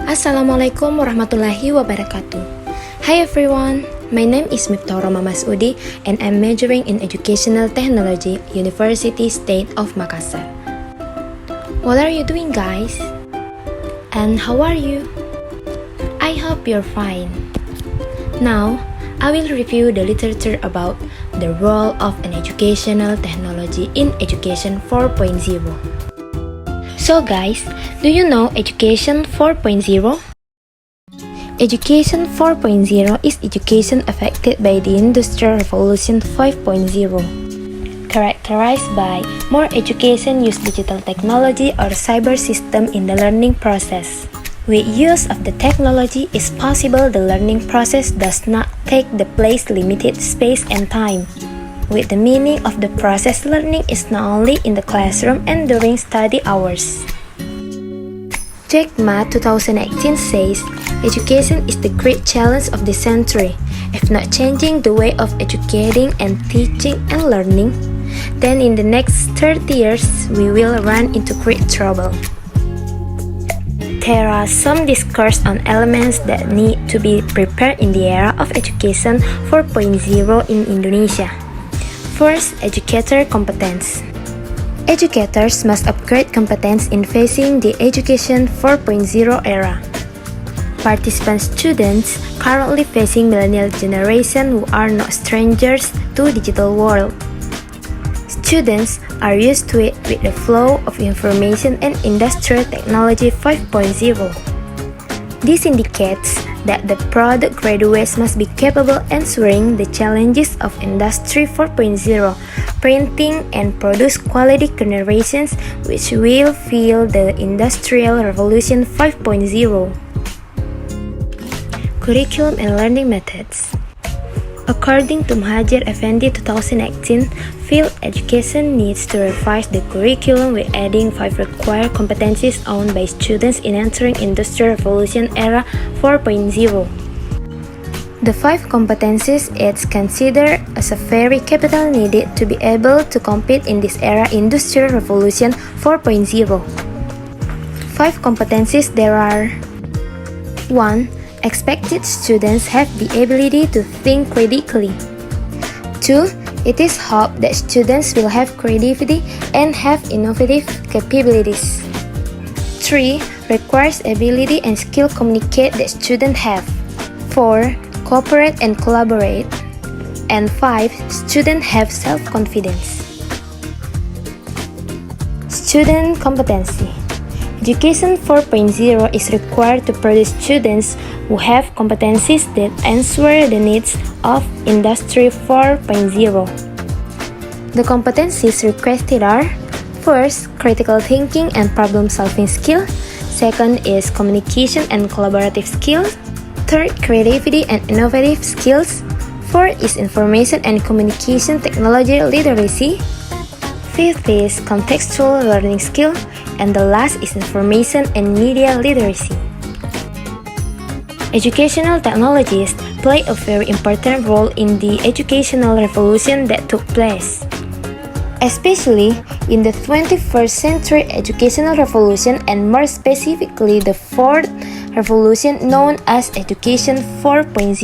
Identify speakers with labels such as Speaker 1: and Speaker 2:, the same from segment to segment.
Speaker 1: Assalamualaikum warahmatullahi wabarakatuh. Hi everyone, my name is Miftahurrohmah Mas'udi and I'm majoring in Educational Technology, University State of Makassar. What are you doing, guys? And how are you? I hope you're fine. Now, I will review the literature about the role of an educational technology in Education 4.0. So guys, do you know Education 4.0? Education 4.0 is education affected by the Industrial Revolution 5.0, characterized by more education use digital technology or cyber system in the learning process. With use of the technology is possible, the learning process does not take the place limited space and time. With the meaning of the process, learning is not only in the classroom and during study hours. Jack Ma 2018 says, education is the great challenge of the century. If not changing the way of educating and teaching and learning, then in the next 30 years, we will run into great trouble. There are some discourse on elements that need to be prepared in the era of Education 4.0 in Indonesia. First, educator competence. Educators must upgrade competence in facing the Education 4.0 era. Participant students currently facing millennial generation who are not strangers to digital world. Students are used to it with the flow of information and industrial technology 5.0. This indicates that the product graduates must be capable answering the challenges of Industry 4.0, printing and produce quality generations which will fuel the Industrial Revolution 5.0. Curriculum and learning methods. According to M.Pd 2018, field education needs to revise the curriculum with adding 5 required competencies owned by students in entering Industrial Revolution era 4.0. The 5 competencies is considered as a very capital needed to be able to compete in this era Industrial Revolution 4.0. 5 competencies there are: 1. Expected students have the ability to think critically. 2. It is hoped that students will have creativity and have innovative capabilities. 3. Requires ability and skill communicate that students have. 4. Cooperate and collaborate. And 5. Students have self-confidence. Student competency. Education 4.0 is required to produce students who have competencies that answer the needs of Industry 4.0. The competencies requested are: first, critical thinking and problem-solving skill. Second is communication and collaborative skills. Third, creativity and innovative skills. Fourth is information and communication technology literacy. Fifth is contextual learning skill. And the last is information and media literacy. Educational technologies play a very important role in the educational revolution that took place. Especially in the 21st century educational revolution, and more specifically the fourth revolution known as Education 4.0.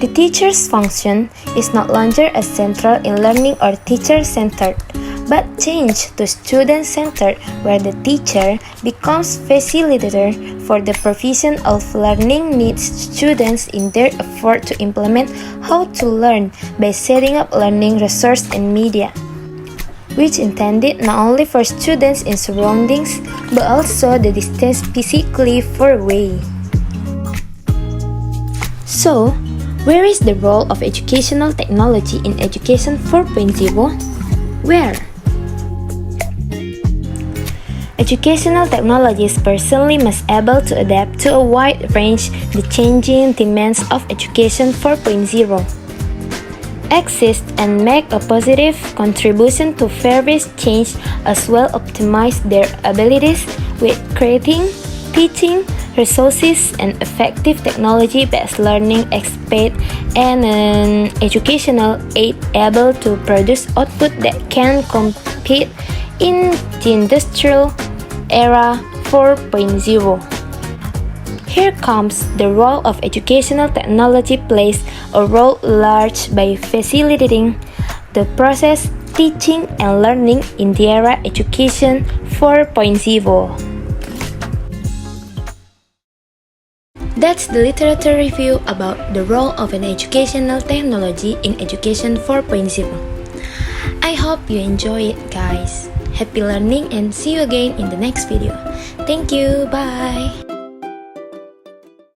Speaker 1: The teacher's function is no longer as central in learning or teacher-centered, but changed to student-centered, where the teacher becomes facilitator for the provision of learning needs students in their effort to implement how to learn by setting up learning resource and media, which intended not only for students in surroundings, but also the distance physically far away. So, where is the role of educational technology in Education 4.0? Where? Educational technologies personally must able to adapt to a wide range the changing demands of Education 4.0, exist and make a positive contribution to various change, as well optimize their abilities with creating, teaching, resources and effective technology-based learning expert and an educational aid able to produce output that can compete in the industrial era 4.0. Here comes the role of educational technology plays a role large by facilitating the process teaching and learning in the era education 4.0. That's the literature review about the role of an educational technology in education 4.0. I hope you enjoy it, guys. Happy learning and see you again in the next video. Thank you, bye!